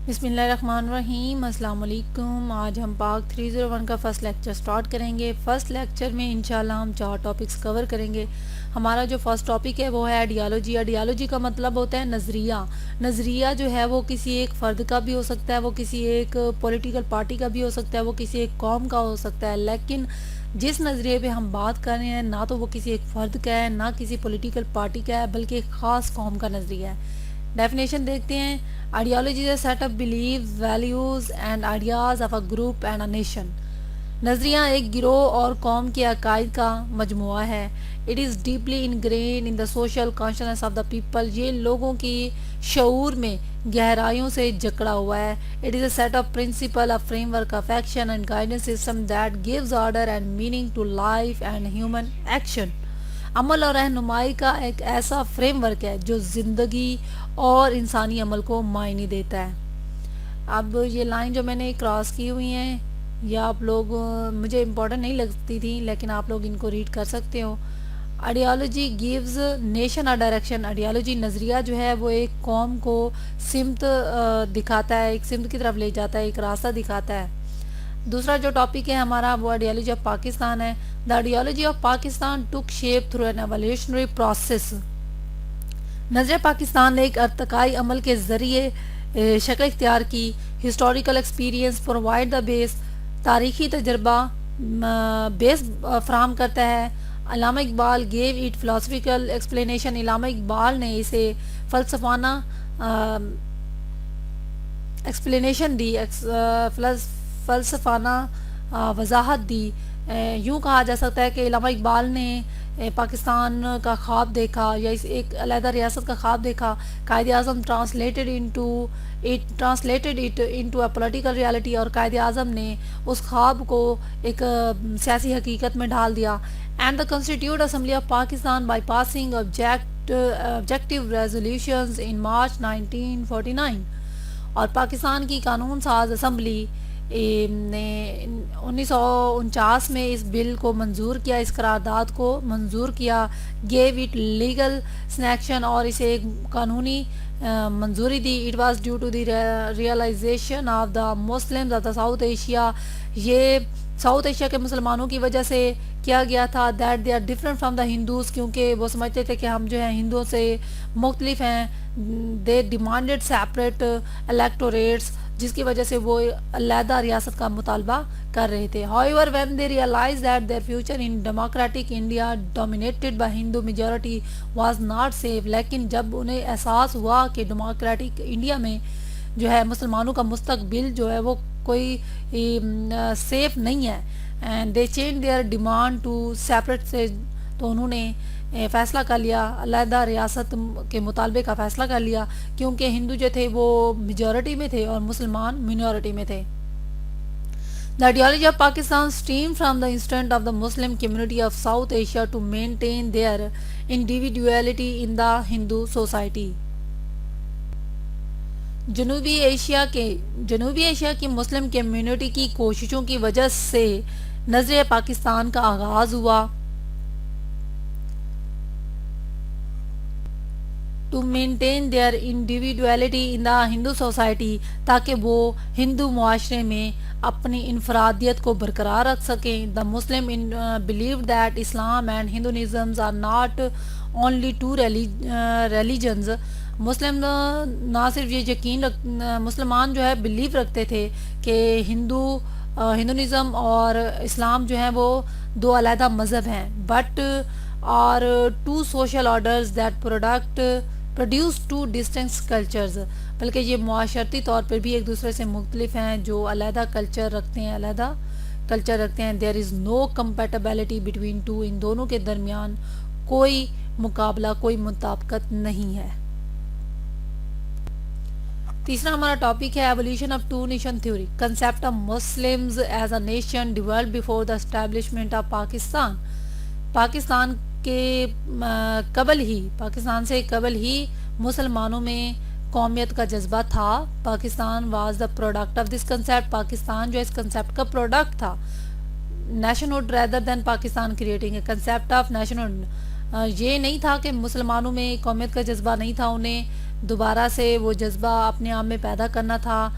بسم اللہ الرحمن الرحیم، السلام علیکم۔ آج ہم پاک 301 کا فرسٹ لیکچر سٹارٹ کریں گے۔ فرسٹ لیکچر میں انشاءاللہ ہم 4 ٹاپکس کور کریں گے۔ ہمارا جو فرسٹ ٹاپک ہے وہ ہے آئیڈیالوجی۔ آئیڈیالوجی کا مطلب ہوتا ہے نظریہ۔ نظریہ جو ہے وہ کسی ایک فرد کا بھی ہو سکتا ہے، وہ کسی ایک پولیٹیکل پارٹی کا بھی ہو سکتا ہے، وہ کسی ایک قوم کا ہو سکتا ہے، لیکن جس نظریے پہ ہم بات کر رہے ہیں نہ تو وہ کسی ایک فرد کا ہے، نہ کسی پولیٹیکل پارٹی کا ہے، بلکہ ایک خاص قوم کا نظریہ ہے۔ ڈیفینیشن دیکھتے ہیں۔ Ideology is a set of belief values and ideas of a group and a nation. نظریہ ایک گروہ اور قوم کے عقائد کا مجموعہ ہے۔ It is deeply ingrained in the social conscience of the people. یہ لوگوں کی شعور میں گہرائیوں سے جکڑا ہوا ہے۔ It is a set of principle, a frame of action and guidance system that gives order and meaning to life and human action. عمل اور رہنمائی کا ایک ایسا فریم ورک ہے جو زندگی اور انسانی عمل کو معنی دیتا ہے۔ اب یہ لائن جو میں نے کراس کی ہوئی ہیں یہ آپ لوگ مجھے امپورٹنٹ نہیں لگتی تھی، لیکن آپ لوگ ان کو ریڈ کر سکتے ہو۔ Ideology gives nation a direction. Ideology نظریہ جو ہے وہ ایک قوم کو سمت دکھاتا ہے، ایک سمت کی طرف لے جاتا ہے، ایک راستہ دکھاتا ہے۔ دوسرا جو ٹاپک ہے ہمارا وہ آئیڈیالوجی آف پاکستان ہے۔ The ideology of Pakistan took shape through an evolutionary process. نظریہ پاکستان نے ایک ارتقائی عمل کے ذریعے شکل اختیار کی۔ ہسٹوریکل ایکسپیرینس پرووائڈ دا بیس۔ تاریخی تجربہ بیس فراہم کرتا ہے۔ علامہ Iqbal give it philosophical explanation. علامہ اقبال نے اسے فلسفانہ ایکسپلینیشن دی، فلسفانہ وضاحت دی۔ یوں کہا جا سکتا ہے کہ علامہ اقبال نے پاکستان کا خواب دیکھا یا اس ایک علیحدہ ریاست کا خواب دیکھا۔ Quaid Azam translated it into a political reality, اور قائد اعظم نے اس خواب کو ایک سیاسی حقیقت میں ڈھال دیا۔ And the constituent assembly of Pakistan by passing objective resolutions in March 1949۔ اور پاکستان کی قانون ساز اسمبلی نے 1949 میں اس بل کو منظور کیا، اس قرارداد کو منظور کیا، گیو اٹ لیگل سینکشن، اور اسے ایک قانونی منظوری دی۔ It was due to the realisation of the Muslims of the South Asia. یہ ساؤتھ ایشیا کے مسلمانوں کی وجہ سے کیا گیا تھا، that they are different from the Hindus, کیونکہ وہ سمجھتے تھے کہ ہم جو ہیں ہندوؤں سے مختلف ہیں۔ دے ڈیمانڈڈ سیپریٹ الیکٹوریٹس، جس کی وجہ سے وہ علیحدہ ریاست کا مطالبہ کر رہے تھے۔ however when they realized that their future in democratic India dominated by Hindu majority was not safe، لیکن جب انہیں احساس ہوا کہ ڈیموکریٹک انڈیا میں جو ہے مسلمانوں کا مستقبل جو ہے وہ کوئی سیف نہیں ہے، and they changed their demand to separate سے، تو انہوں نے فیصلہ کر لیا، علیحدہ ریاست کے مطالبے کا فیصلہ کر لیا، کیونکہ ہندو جو تھے وہ میجورٹی میں تھے اور مسلمان مینورٹی میں تھے۔ The ideology of Pakistan stemmed from the instinct of the Muslim community of South Asia to maintain their individuality in the Hindu society۔ جنوبی ایشیا کی مسلم کمیونٹی کی کوششوں کی وجہ سے نظریہ پاکستان کا آغاز ہوا۔ To maintain their individuality in the Hindu society, تاکہ وہ ہندو معاشرے میں اپنی انفرادیت کو برقرار رکھ سکیں۔ The Muslim believe that Islam and Hinduism are not only two religions. مسلم نہ صرف یہ مسلمان جو ہے بلیو رکھتے تھے کہ ہندوازم اور اسلام جو ہیں وہ دو علیحدہ مذہب ہیں، but are two social orders that produce two distinct cultures, بلکہ یہ معاشرتی طور پر بھی ایک دوسرے سے مختلف ہیں، جو علیحدہ کلچر رکھتے ہیں۔ دیر از نو کمپیٹیبلٹی بٹوین ٹو، ان دونوں کے درمیان کوئی مقابلہ، کوئی مطابقت نہیں ہے۔ تیسرا ہمارا ٹاپک ہے evolution of two nation theory. Concept of Muslims as a nation developed before the establishment of Pakistan. Pakistan سے قبل ہی مسلمانوں میں قومیت کا جذبہ تھا۔ Pakistan was the product of this concept. Pakistan جو اس کنسیپٹ کا پروڈکٹ تھا۔ Nationhood rather than Pakistan creating a concept of nationhood. یہ نہیں تھا کہ مسلمانوں میں قومیت کا جذبہ نہیں تھا، انہیں دوبارہ سے وہ جذبہ اپنے آپ میں پیدا کرنا تھا،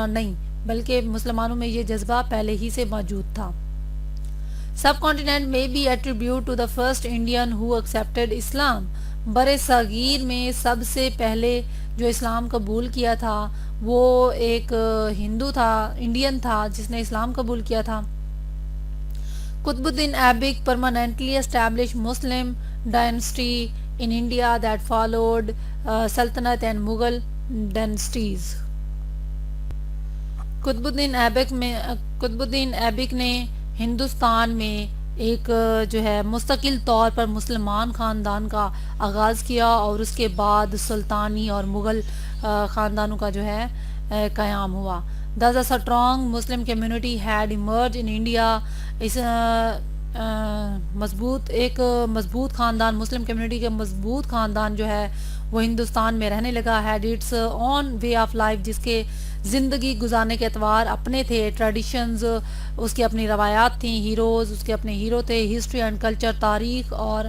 نہیں، بلکہ مسلمانوں میں یہ جذبہ پہلے ہی سے موجود تھا۔ سب کانٹیننٹ میں be attributed to the first Indian who accepted Islam, بر صغیر میں سب سے پہلے جو اسلام قبول کیا تھا وہ ایک ہندو تھا، انڈین تھا جس نے اسلام قبول کیا تھا۔ قطب الدین Aibak permanently established Muslim dynasty in India that followed Sultanate and Mughal dynasties۔ Qutub الدین ایبک نے ہندوستان میں ایک جو ہے مستقل طور پر مسلمان خاندان کا آغاز کیا اور اس کے بعد سلطانی اور مغل خاندانوں کا جو ہے قیام ہوا۔ Thus a strong Muslim community had emerged in India۔ اس مضبوط خاندان، مسلم کمیونٹی کے مضبوط خاندان جو ہے وہ ہندوستان میں رہنے لگا۔ had its own way of life، جس کے زندگی گزارنے کے اعتبار اپنے تھے، ٹریڈیشنز اس کی اپنی روایات تھیں، ہیروز اس کے اپنے ہیرو تھے، ہسٹری اینڈ کلچر، تاریخ اور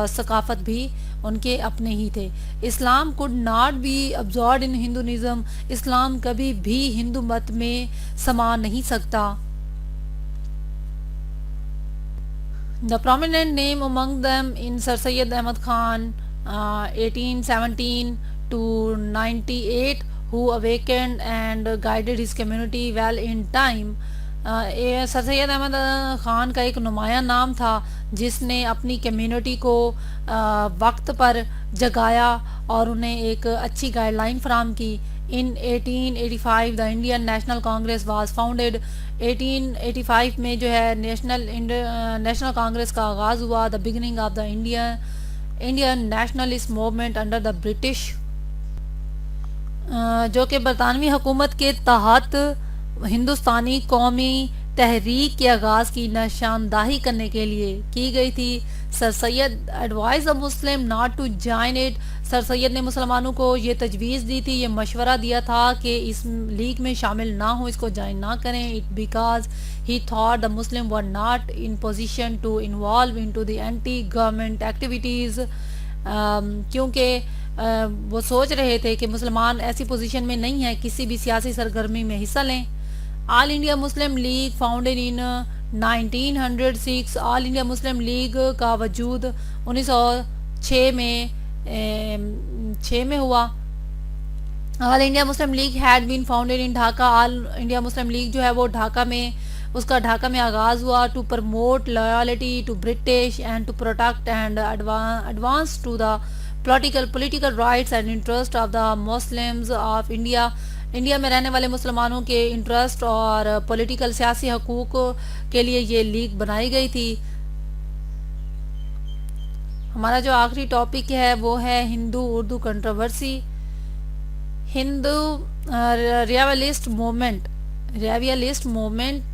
ثقافت بھی ان کے اپنے ہی تھے۔ اسلام could not be absorbed in Hinduism، اسلام کبھی بھی ہندو مت میں سما نہیں سکتا۔ The prominent name among them in Sir Syed Ahmad Khan 1817 to 98 who awakened and guided his community well in time۔ سر سید احمد خان کا ایک نمایاں نام تھا جس نے اپنی کمیونٹی کو وقت پر جگایا اور انہیں ایک اچھی گائیڈ لائن فراہم کی۔ In 1885 the Indian National Congress was founded۔ 1885 میں جو ہے نیشنل کانگریس کا آغاز ہوا۔ The beginning of the Indian nationalist movement under the British، جو کہ برطانوی حکومت کے تحت ہندوستانی قومی تحریک کے آغاز کی نشاندہی کرنے کے لیے کی گئی تھی۔ Sir Syed advise Muslim not to join it, sir Syed نے مسلمانوں کو یہ تجویز دی تھی، یہ مشورہ دیا تھا کہ اس لیگ میں شامل نہ ہوں، اس کو جوائن نہ کریں۔ It because he thought the Muslim were not in position to involve into the anti government activities, کیونکہ وہ سوچ رہے تھے کہ مسلمان ایسی پوزیشن میں نہیں ہیں کسی بھی سیاسی سرگرمی میں حصہ لیں۔ All India Muslim League founded in 1906، All India Muslim League کا وجود 1906 میں ہوا۔ All India Muslim League had been founded in Dhaka, All India Muslim League جو ہے وہ ڈھاکہ میں آغاز ہوا۔ To promote loyalty to British and to protect and advance to the political rights and interest of the Muslims of India, India میں رہنے والے مسلمانوں کے انٹرسٹ اور پولیٹیکل سیاسی حقوق کے لیے یہ لیگ بنائی گئی تھی۔ ہمارا جو آخری ٹاپک ہے وہ ہے Hindu Urdu controversy. Hindu revivalist movement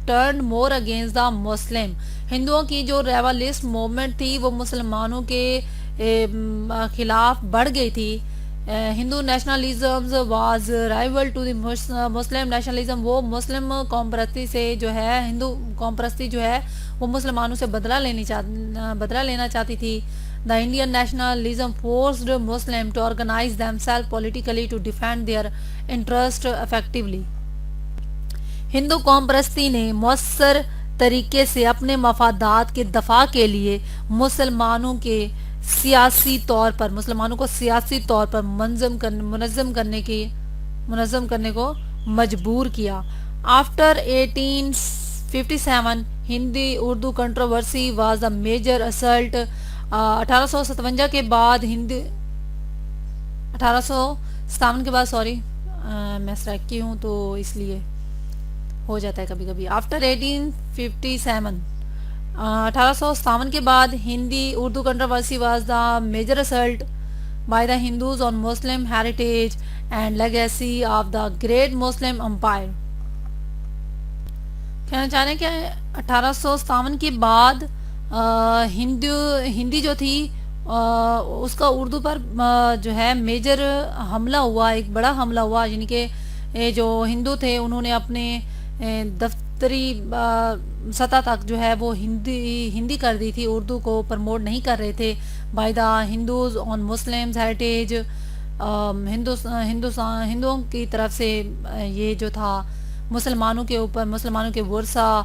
turn more against the Muslim, ہندوؤں کی جو ریویلسٹ موومنٹ تھی وہ مسلمانوں کے خلاف بڑھ گئی تھی۔ Hindu nationalism was rival to the Muslim nationalism, وہ مسلم قوم پرستی سے جو ہے، ہندو قوم پرستی جو ہے وہ مسلمانوں سے بدلہ لینا چاہتی تھی۔ The Indian nationalism forced Muslim to organise them self politically to defend their interest effectively, ہندو قوم پرستی نے مؤثر طریقے سے اپنے مفادات کے دفاع کے لیے مسلمانوں کو سیاسی طور پر منظم کرنے کو مجبور کیا۔ After 1857 Hindi Urdu controversy was the major assault, 1857 کے بعد میں سریکی ہوں تو اس لیے ہو جاتا ہے کبھی کبھی۔ آفٹر 1857 1857 کے بعد Hindi Urdu controversy was the major assault by the Hindus on Muslim heritage and legacy of the great Muslim empire. کہنا چاہ رہے ہیں کہ 1857 کے بعد ہندی جو تھی اس کا اردو پر جو ہے میجر حملہ ہوا، ایک بڑا حملہ ہوا، یعنی کہ جو ہندو تھے انہوں نے اپنے دفتری سطح تک جو ہے وہ ہندی کر دی تھی، اردو کو پرموٹ نہیں کر رہے تھے۔ By the Hindus on Muslim heritage ہندوؤں کی طرف سے یہ جو تھا مسلمانوں کے اوپر، مسلمانوں کے ورثہ،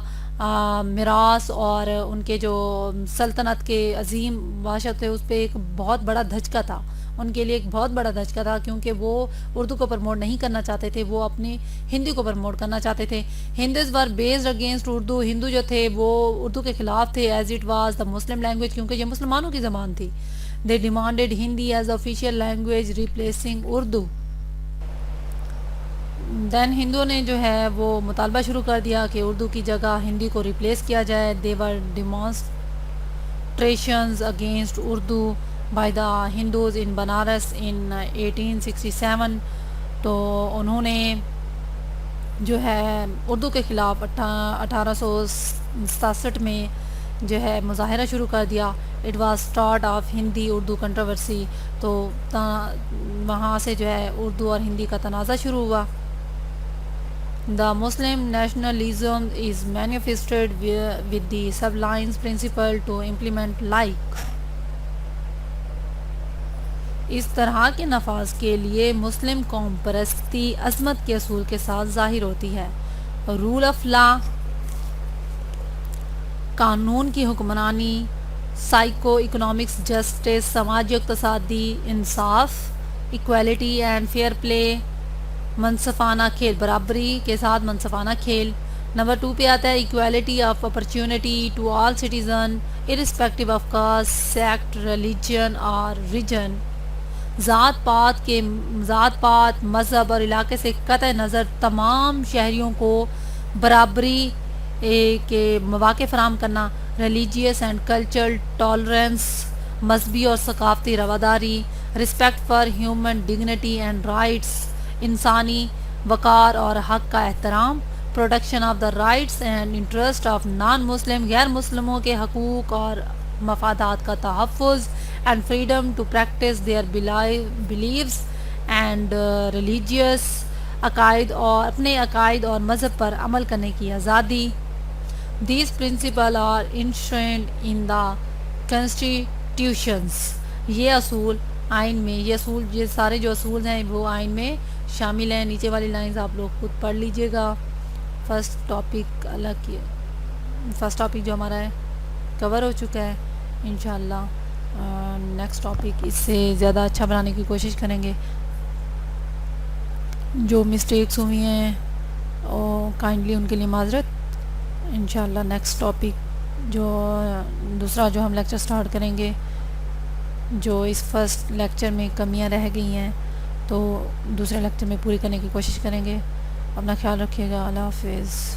میراث اور ان کے جو سلطنت کے عظیم بادشاہ تھے، اس پہ ایک بہت بڑا دھچکا تھا، ان کے لیے ایک بہت بڑا دھچکا تھا، کیونکہ وہ اردو کو پرموٹ نہیں کرنا چاہتے تھے، وہ اپنی ہندی کو پرموٹ کرنا چاہتے تھے. Hindus were biased against Urdu, ہندو جو تھے وہ اردو کے خلاف تھے، as it was the Muslim language, کیونکہ یہ مسلمانوں کی زبان تھی. They demanded Hindi as official language replacing Urdu. Then ہندوؤں نے جو ہے وہ مطالبہ شروع کر دیا کہ اردو کی جگہ ہندی کو ریپلیس کیا جائے. There were demonstrations against Urdu by the Hindus in Banaras in 1867. تو انہوں نے جو ہے اردو کے خلاف 1867 میں جو ہے مظاہرہ شروع کر دیا. It was start of Hindi Urdu controversy. تو وہاں سے جو ہے اردو اور ہندی کا تنازع شروع ہوا. The Muslim nationalism is manifested with the sublime principle to implement like. اس طرح کے نفاذ کے لیے مسلم قوم پرستی عظمت کے اصول کے ساتھ ظاہر ہوتی ہے. رول آف لا، قانون کی حکمرانی، سائیکو اکنامکس جسٹس، سماجی اقتصادی انصاف، ایکویلٹی اینڈ فیئر پلے، منصفانہ کھیل، برابری کے ساتھ منصفانہ کھیل. نمبر 2 پہ آتا ہے equality of opportunity to all citizen irrespective of caste, sect, religion اور ریجن. ذات پات، مذہب اور علاقے سے قطع نظر تمام شہریوں کو برابری کے مواقع فراہم کرنا. ریلیجیس اینڈ کلچرل ٹالرنس، مذہبی اور ثقافتی رواداری. Respect for human dignity and rights, انسانی وقار اور حق کا احترام. Protection of the rights and interest of non Muslim, غیر مسلموں کے حقوق اور مفادات کا تحفظ. And freedom to practise their beliefs and religious, عقائد اور اپنے عقائد اور مذہب پر عمل کرنے کی آزادی. دیز پرنسپل آر انشرنڈ ان دا کنسٹیٹیوشنس. یہ اصول آئین میں، یہ سارے جو اصول ہیں وہ آئین میں شامل ہیں. نیچے والی لائنز آپ لوگ خود پڑھ لیجئے گا. فرسٹ ٹاپک جو ہمارا ہے کور ہو چکا ہے. انشاءاللہ نیکسٹ ٹاپک اس سے زیادہ اچھا بنانے کی کوشش کریں گے. جو مسٹیکس ہوئی ہیں کائنڈلی ان کے لیے معذرت. انشاءاللہ نیکسٹ ٹاپک جو دوسرا جو ہم لیکچر سٹارٹ کریں گے، جو اس فرسٹ لیکچر میں کمیاں رہ گئی ہیں تو دوسرے لیکچر میں پوری کرنے کی کوشش کریں گے. اپنا خیال رکھیے گا. اللہ حافظ.